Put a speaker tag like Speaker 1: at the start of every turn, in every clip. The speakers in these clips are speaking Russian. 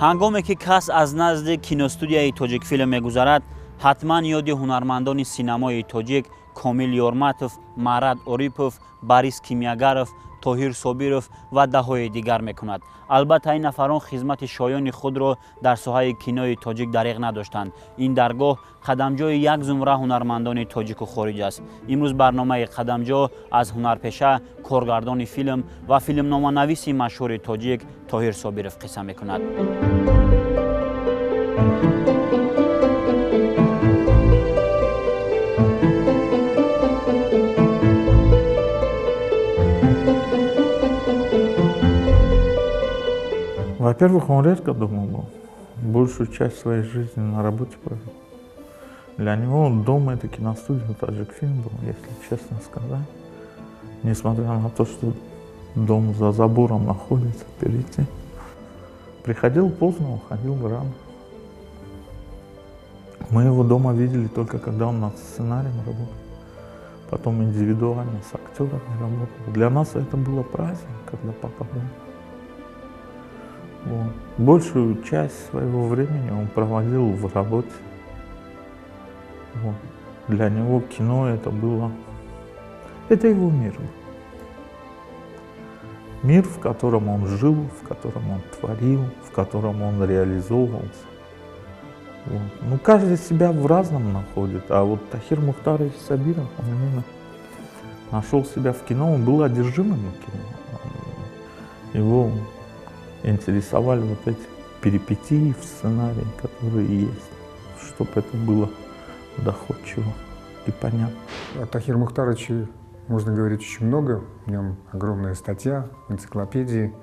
Speaker 1: ҳангоме ки кас аз назди киностудияи Тоҷикфилм мегузарад, ҳатман ёди ҳунармандони синамои тоҷик Комил Ёрматов, Маърад Орипов, Борис Кимягаров, Тоҳир Собиров ва даҳои дигар мекунад. албатта ин нафарон хизмати шоёни худро дар соҳаи кинои тоҷик дариғ надоштанд. ин даргоҳ қадамҷои як зумра ҳунармандони тоҷику хориҷ аст. имрӯз барномаи қадамҷо аз ҳунарпеша, коргардони филм ва филмноманависи машҳури тоҷик Тоҳир Собиров қисса мекунад.
Speaker 2: Во-первых, он редко дома был. Большую часть своей жизни на работе провел. Для него дом — это киностудия Таджикфильм был, если честно сказать. Несмотря на то, что дом за забором находится впереди. Приходил поздно, уходил рано. Мы его дома видели только когда он над сценарием работал. Потом индивидуально с актерами работал. Для нас это было праздник, когда папа был. Вот. Большую часть своего времени он проводил в работе. Вот. Для него кино это было... Это его мир был. Мир, в котором он жил, в котором он творил, в котором он реализовывался. Вот. Ну, каждый себя в разном находит. А вот Тахир Мухтарович Собиров, он именно нашел себя в кино, он был одержимым кино. Его интересовали вот эти перипетии в сценарии, которые есть, чтобы это было доходчиво и понятно.
Speaker 3: О Тахире Мухтаровиче можно говорить очень много. В нем огромная статья в энциклопедии.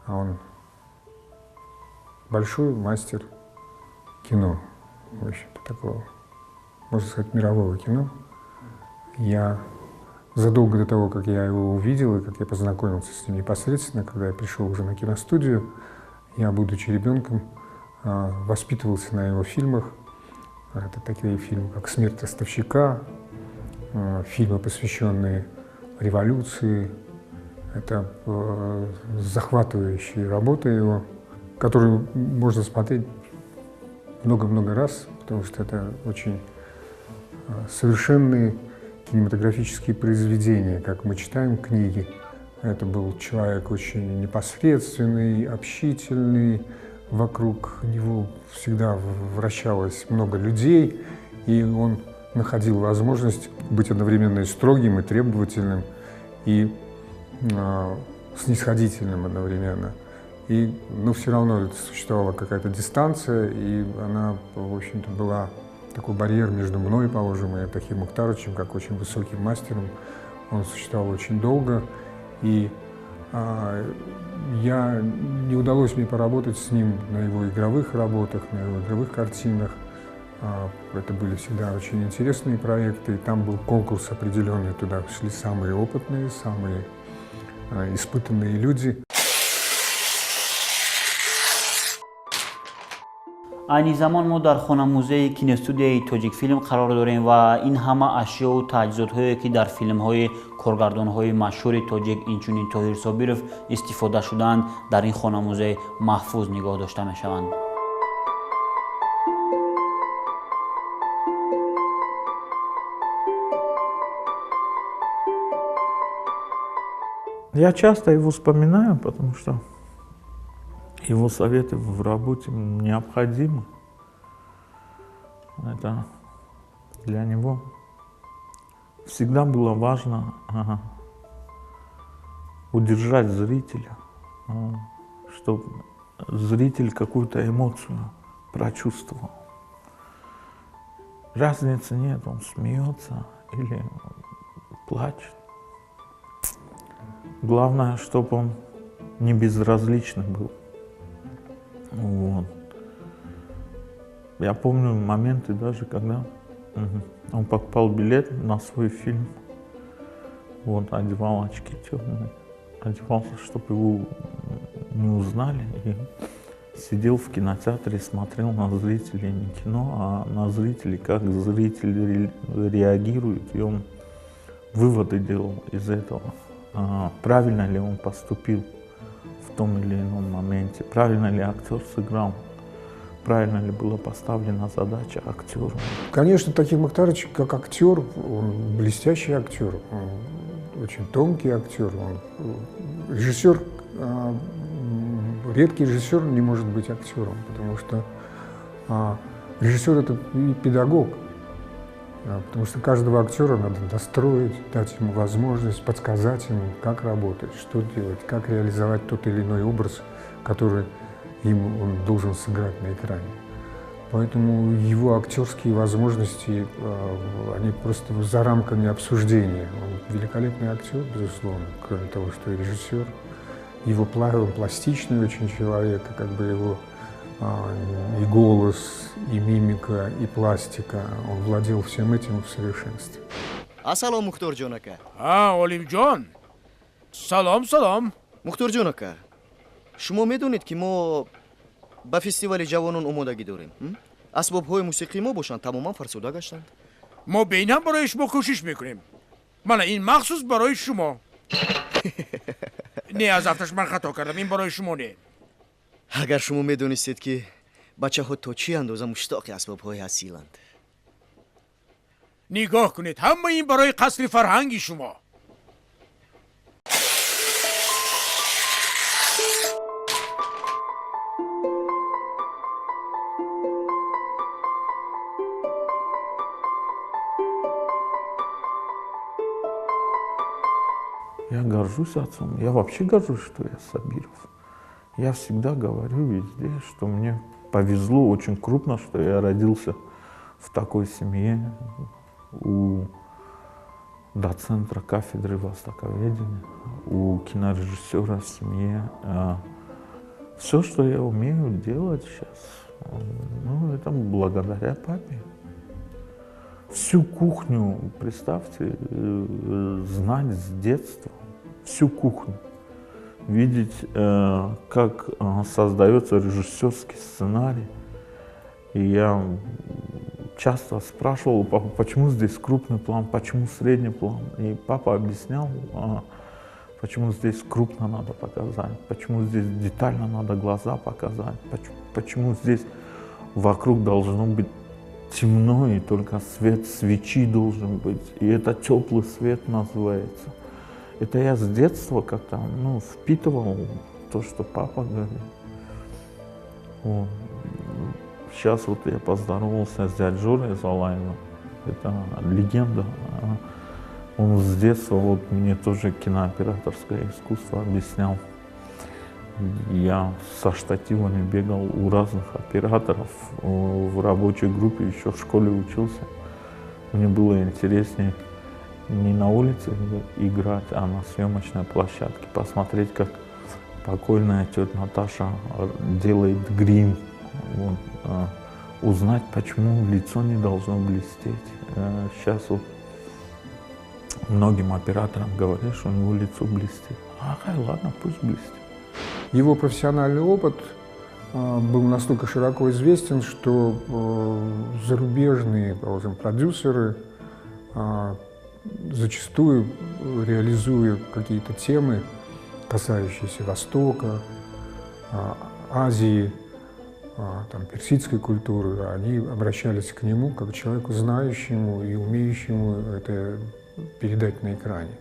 Speaker 3: Он большой мастер кино, в общем-то, такого, можно сказать, мирового кино. Я задолго до того, как я его увидел и как я познакомился с ним непосредственно, когда я пришел уже на киностудию, я, будучи ребенком, воспитывался на его фильмах. Это такие фильмы, как «Смерть ростовщика», фильмы, посвященные революции. Это захватывающие работы его, которые можно смотреть много-много раз, потому что это очень совершенные кинематографические произведения, как мы читаем книги. Это был человек очень непосредственный, общительный, вокруг него всегда вращалось много людей, и он находил возможность быть одновременно и строгим, и требовательным, и снисходительным одновременно. Но все равно существовала какая-то дистанция, и она, в общем-то, была такой барьер между мной, положим, и Тахиром Мухтаровичем, как очень высоким мастером. Он существовал очень долго, и не удалось мне поработать с ним на его игровых работах, на его игровых картинах. Это были всегда очень интересные проекты, и там был конкурс определенный, туда шли самые опытные, самые испытанные люди.
Speaker 1: айни замон мо дар хонамузеи киностудияи Тоҷикфилм қарор дорем ва ин ҳама ашёу таҷҳизотҳое ки дар филмҳои коргардонҳои машҳури тоҷик инчунин Тоҳир Собиров истифода шудаанд, дар ин хонамузей маҳфуз нигоҳ дошта мешаванд.
Speaker 2: Я часто его вспоминаю, потому что его советы в работе необходимы. Это для него всегда было важно удержать зрителя, чтобы зритель какую-то эмоцию прочувствовал. Разницы нет, он смеется или плачет. Главное, чтобы он не безразличный был. Вот. Я помню моменты даже, когда он покупал билет на свой фильм, вот, одевал очки темные, одевался, чтобы его не узнали, и сидел в кинотеатре, смотрел на зрителей не кино, а на зрителей, как зрители реагируют, и он выводы делал из этого. Правильно ли он поступил в том или ином моменте, правильно ли актер сыграл, правильно ли была поставлена задача актеру.
Speaker 3: Конечно, Тахир Мухтарович, как актер, он блестящий актер, он очень тонкий актер, он режиссер, редкий режиссер не может быть актером, потому что режиссер — это и педагог, потому что каждого актера надо настроить, дать ему возможность, подсказать ему, как работать, что делать, как реализовать тот или иной образ, который он должен сыграть на экране. Поэтому его актерские возможности, они просто за рамками обсуждения. Он великолепный актер, безусловно, кроме того, что и режиссер. Его пластичный очень человек, как бы его и голос, и мимика, и пластика. Он владел всем этим в совершенстве.
Speaker 4: Ассалом, Мухтор-ҷон ака.
Speaker 5: Олимҷон. Салом.
Speaker 4: Мухтор-ҷон ака, шумо медонед ки мо ба фестивали ҷавонон омодагӣ дорем. асбобҳои мусиқии мо бошанд тамоман фарсуда гаштанд.
Speaker 5: мо бейнам барои шумо кӯшиш мекунем. мана ин махсус барои шумо. не аз рафташ ман хато кардам, ин барои шумо не.
Speaker 4: агар шумо медонистед ки бачаҳо то чӣ андоза муштоқи асбобҳои асиланд.
Speaker 5: нигоҳ кунед, ҳама ин барои қасри фарҳанги шумо.
Speaker 2: Я горжусь отцом. Я вообще горжусь, что я Сабиров. Я всегда говорю везде, что мне повезло очень крупно, что я родился в такой семье, у доцентра кафедры востоковедения, у кинорежиссера в семье. Все, что я умею делать сейчас, это благодаря папе. Всю кухню, представьте, знать с детства, всю кухню. Видеть, как создается режиссерский сценарий. И я часто спрашивал папу, почему здесь крупный план, почему средний план. И папа объяснял, почему здесь крупно надо показать, почему здесь детально надо глаза показать, почему здесь вокруг должно быть темно, и только свет свечи должен быть. И это теплый свет называется. Это я с детства как-то впитывал то, что папа говорит. Вот. Сейчас вот я поздоровался с дядей Жорой Залаевым. Это легенда. Он с детства мне тоже кинооператорское искусство объяснял. Я со штативами бегал у разных операторов, в рабочей группе еще в школе учился. Мне было интереснее не на улице играть, а на съемочной площадке, посмотреть, как покойная тетя Наташа делает грим, узнать, почему лицо не должно блестеть. Сейчас многим операторам говорят, что у него лицо блестит. Ладно, пусть блестит.
Speaker 3: Его профессиональный опыт был настолько широко известен, что зарубежные, положим, продюсеры, зачастую реализуя какие-то темы, касающиеся Востока, Азии, персидской культуры, они обращались к нему как к человеку, знающему и умеющему это передать на экране.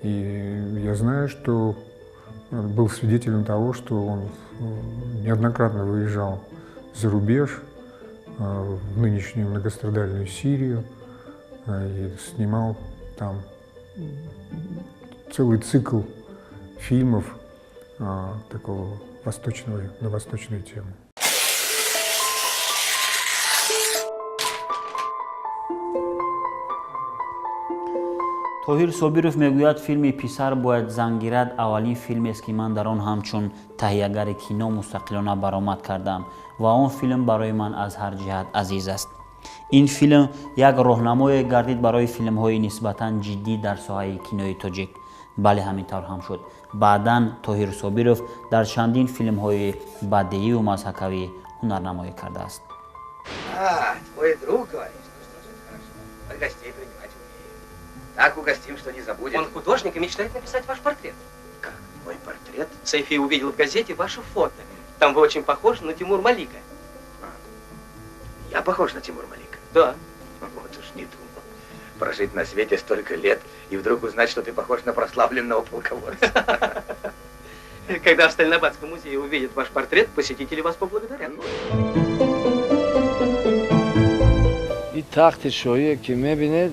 Speaker 3: И я знаю, что был свидетелем того, что он неоднократно выезжал за рубеж, в нынешнюю многострадальную Сирию, и снимал там целый цикл фильмов такого на восточную тему.
Speaker 1: тоҳир собиров мегӯяд филми писар бояд зан гирад аввалин филмест ки ман дар он ҳамчун таҳиягари кино мустақилона баромад кардам ва он филм барои ман аз ҳар ҷиҳат азиз аст. ин филм як роҳнамое гардид барои филмҳои нисбатан ҷиддӣ дар соҳаи кинои тоҷик. бале ҳамин тавр ҳам шуд. Баъдан Тоҳир Собиров дар чандин филмҳои бадеиву мазҳакавӣ ҳунарнамоӣ кардааст.
Speaker 6: Твой друг, говоришь? Ну что же, хорошо. От гостей принимать умеет. Так угостим, что не забудет.
Speaker 7: Он художник и мечтает написать ваш портрет.
Speaker 6: Как? Мой портрет?
Speaker 7: Сайфи увидел в газете ваше фото. Там вы очень похожи на Тимура Малика.
Speaker 6: Я похож на Тимура Малика?
Speaker 7: Да.
Speaker 6: Вот уж не думал. Прожить на свете столько лет и вдруг узнать, что ты похож на прославленного полководца.
Speaker 7: Когда в Сталинобадском музее увидят ваш портрет, посетители вас поблагодарят.
Speaker 8: این تخت شاهی که میبینید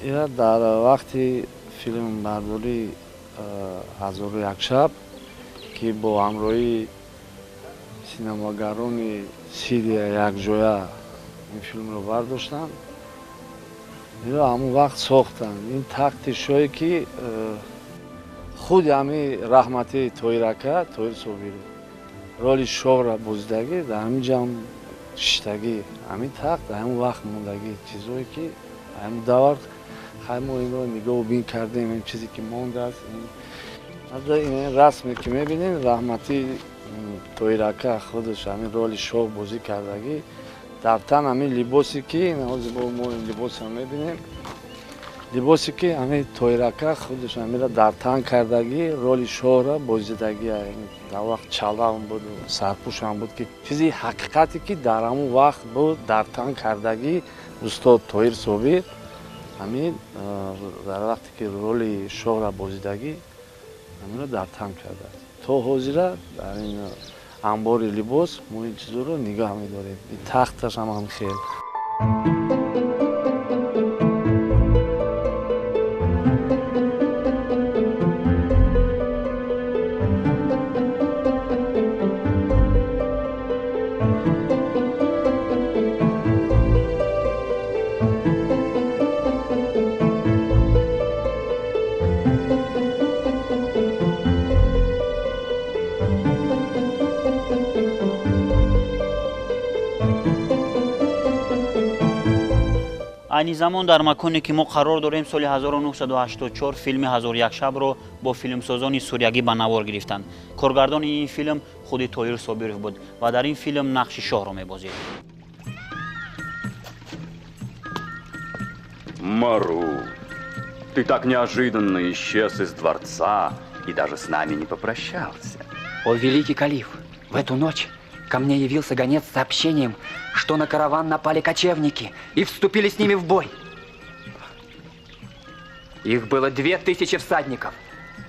Speaker 8: این در وقت فیلم برداری 1001 شب که با همراهی سینماگران سیدیا یک جویا این فیلم رو برداشتن این رو همون وقت ساختن. این تخت شاهی که خود همین رحمتی تویرکه تویر صوبیری رولی شاه را بزدگی در همین جمع شتگی همین تخت در همون وقت موندگی چیزایی که همین دور خیلی این رو نگاه بین کردیم این چیزی که مونده است این رسمی که میبینین رحمتی تویرکه خودش همین رولی شاه بازی کردگی در تن همین لباسی که نوازی با ما این لباس هم میبینیم لباسی که همین تویرکه خودش همین را در تن کردگی رولی شاه را بازیدگی در وقت چاله هم بود و سرپوش هم بود که چیزی حقیقتی که در همون وقت بود در تن کردگی استاد طاهر صابر همین در وقتی که رولی شاه را بازیدگی همین را در تن کرده است. تا حاضر در این انبار لباس ما این چیزا رو نگاه می‌داریم. این تختش هم خیلی
Speaker 1: айни замон дар маконе ки мо қарор дорем соли 1984 филми 1001 шабро бо филмсозони сурягӣ ба навор гирифтанд. Коргардони ин филм худи Тоҳир Собиров буд ва дар ин филм нақши шоҳро мебозид.
Speaker 9: Мару, ты так неожиданно исчез из дворца и даже с нами не попрощался.
Speaker 10: О, великий калиф, в эту ночь ко мне явился гонец с сообщением, что на караван напали кочевники и вступили с ними в бой. Их было 2000 всадников,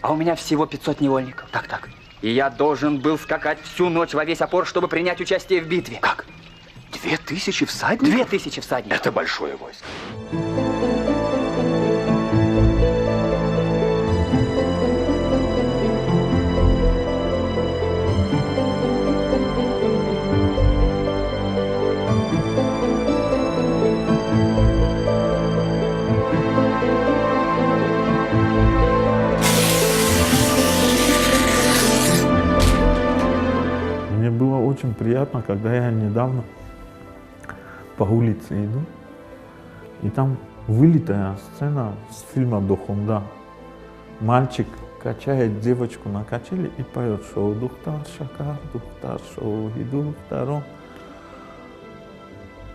Speaker 10: а у меня всего 500 невольников. Как так? И я должен был скакать всю ночь во весь опор, чтобы принять участие в битве.
Speaker 9: Как? 2000 всадников?
Speaker 10: 2000 всадников.
Speaker 9: Это большое войско.
Speaker 2: Мне было очень приятно, когда я недавно по улице иду, и там вылитая сцена с фильма «Дохунда». Мальчик качает девочку на качели и поет «Шоу Духтар Шакар, Духтар Шоу и Духтарон».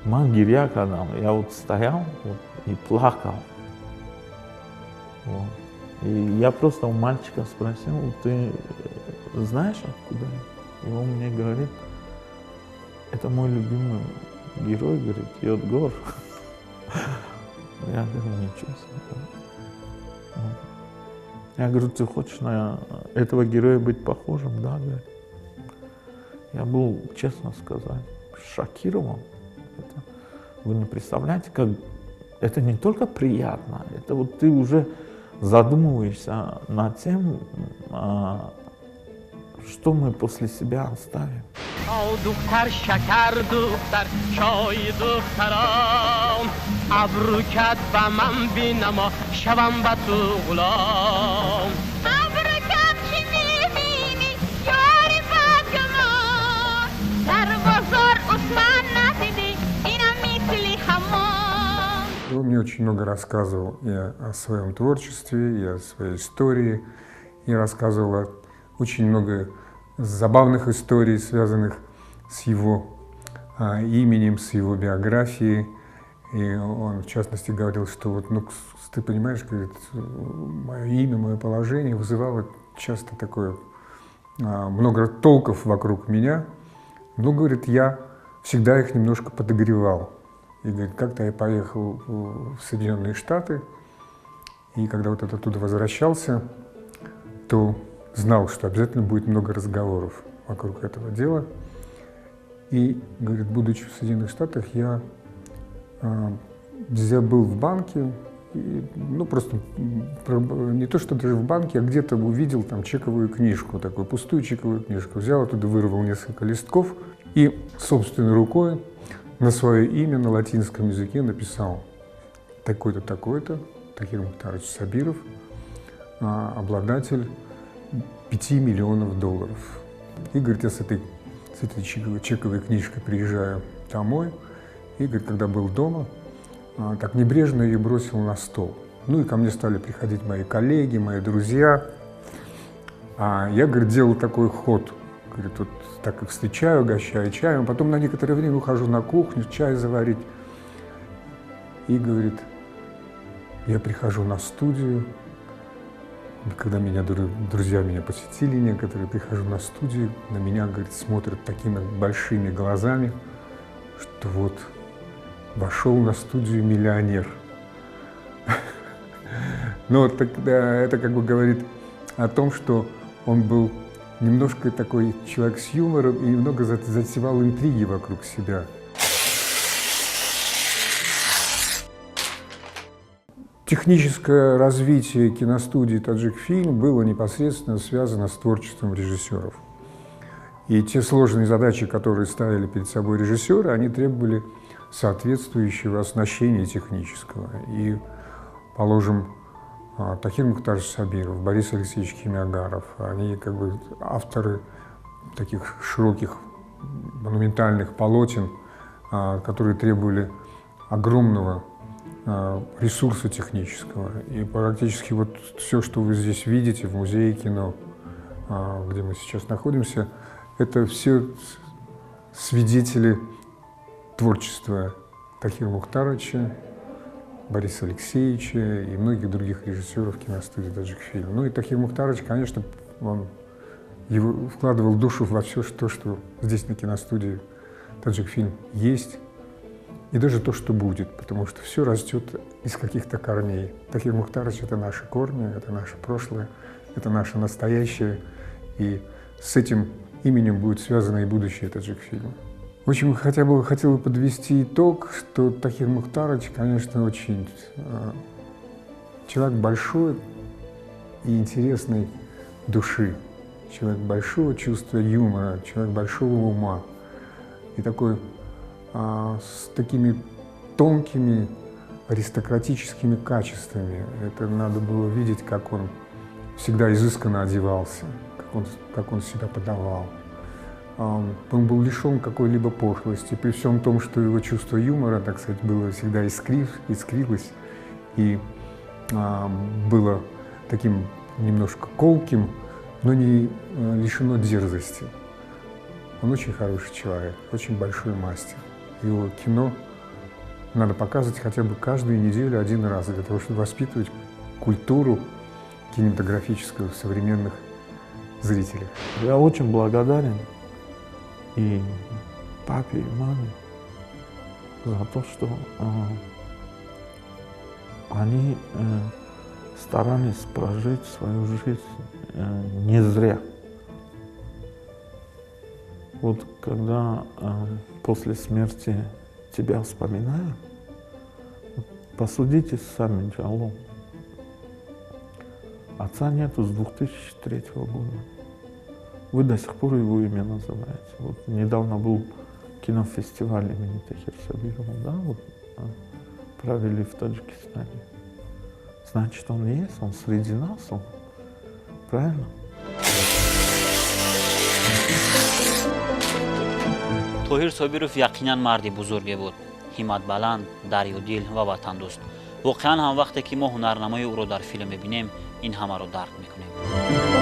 Speaker 2: Мангирья, когда я вот стоял вот, и плакал. Вот. И я просто у мальчика спросил: ты знаешь, откуда я? И он мне говорит: это мой любимый герой, говорит, Йодгор. Я говорю: ничего себе. Я говорю: ты хочешь на этого героя быть похожим? Да, говорит. Я был, честно сказать, шокирован. Это, вы не представляете, как это не только приятно, это вот ты уже задумываешься над тем, что мы после себя оставим.
Speaker 11: دختر شکر دختر چای دختران ابرو کد و من بینما شوم به تو غلام ابرو کد چی میبینی یاری فاطمه در بازار عثمان ندیدی اینم مثلی حمام.
Speaker 3: Мне очень много рассказывал и о своем творчестве, и о своей истории, и рассказывал очень много забавных историй, связанных с его именем, с его биографией. И он, в частности, говорил, что вот, ну, ты понимаешь, говорит, мое имя, мое положение вызывало часто такое, много толков вокруг меня. Но, говорит, я всегда их немножко подогревал. И, говорит, как-то я поехал в Соединенные Штаты, и когда вот оттуда возвращался, то знал, что обязательно будет много разговоров вокруг этого дела. И, говорит, будучи в Соединенных Штатах, я был в банке, и, ну, просто не то, что даже в банке, а где-то увидел там чековую книжку, такую пустую чековую книжку. Взял оттуда, вырвал несколько листков и собственной рукой на свое имя на латинском языке написал такой-то, такой-то, Тахир Мухтарович Сабиров, обладатель $5 миллионов. И, говорит, я с этой чековой книжкой приезжаю домой, и, говорит, когда был дома, так небрежно ее бросил на стол. Ну и ко мне стали приходить мои коллеги, мои друзья. А я, говорит, делал такой ход. Говорит, вот так их встречаю, угощаю чаем, потом на некоторое время ухожу на кухню, чай заварить. И, говорит, я прихожу на студию, когда друзья меня посетили некоторые, прихожу на студию, на меня, говорит, смотрят такими большими глазами, что вот вошел на студию миллионер. Но это как бы говорит о том, что он был немножко такой человек с юмором и немного затевал интриги вокруг себя. Техническое развитие киностудии «Таджикфильм» было непосредственно связано с творчеством режиссеров. И те сложные задачи, которые ставили перед собой режиссеры, они требовали соответствующего оснащения технического. И, положим, Тахир Мухтарович Сабиров, Борис Алексеевич Кимягаров, они как бы авторы таких широких монументальных полотен, которые требовали огромного ресурса технического. И практически вот все, что вы здесь видите в музее кино, где мы сейчас находимся, это все свидетели творчества Тахира Мухтаровича, Бориса Алексеевича и многих других режиссеров киностудии «Таджикфильм». Ну и Тахир Мухтарович, конечно, он вкладывал душу во все, что здесь на киностудии «Таджикфильм» есть, и даже то, что будет, потому что все растет из каких-то корней. Тахир Мухтарович — это наши корни, это наше прошлое, это наше настоящее, и с этим именем будет связано и будущее «Таджикфильма». В общем, хотел бы подвести итог, что Тахир Мухтарович, конечно, очень человек большой и интересной души, человек большого чувства юмора, человек большого ума и такой с такими тонкими аристократическими качествами. Это надо было видеть, как он всегда изысканно одевался, как он себя подавал. Он был лишен какой-либо пошлости, при всем том, что его чувство юмора, так сказать, было всегда искрилось и было таким немножко колким, но не лишено дерзости. Он очень хороший человек, очень большой мастер. Его кино надо показывать хотя бы каждую неделю один раз, для того, чтобы воспитывать культуру кинематографическую в современных зрителях.
Speaker 2: Я очень благодарен и папе, и маме за то, что они старались прожить свою жизнь не зря. Вот когда после смерти тебя вспоминаю, посудите сами, Джалом. Отца нету с 2003 года. Вы до сих пор его имя называете. Вот недавно был кинофестиваль имени Тахира Сабирова, да, вот, провели в Таджикистане. Значит, он есть, он среди нас, он, правильно?
Speaker 1: Тоҳир Собиров яқинан марди бузурге буд. Ҳиматбаланд, дарёдил ва ватандӯст. واقعا هم وقتی که ما هنرنمای او رو در فیلم میبینیم این همه رو درک میکنیم.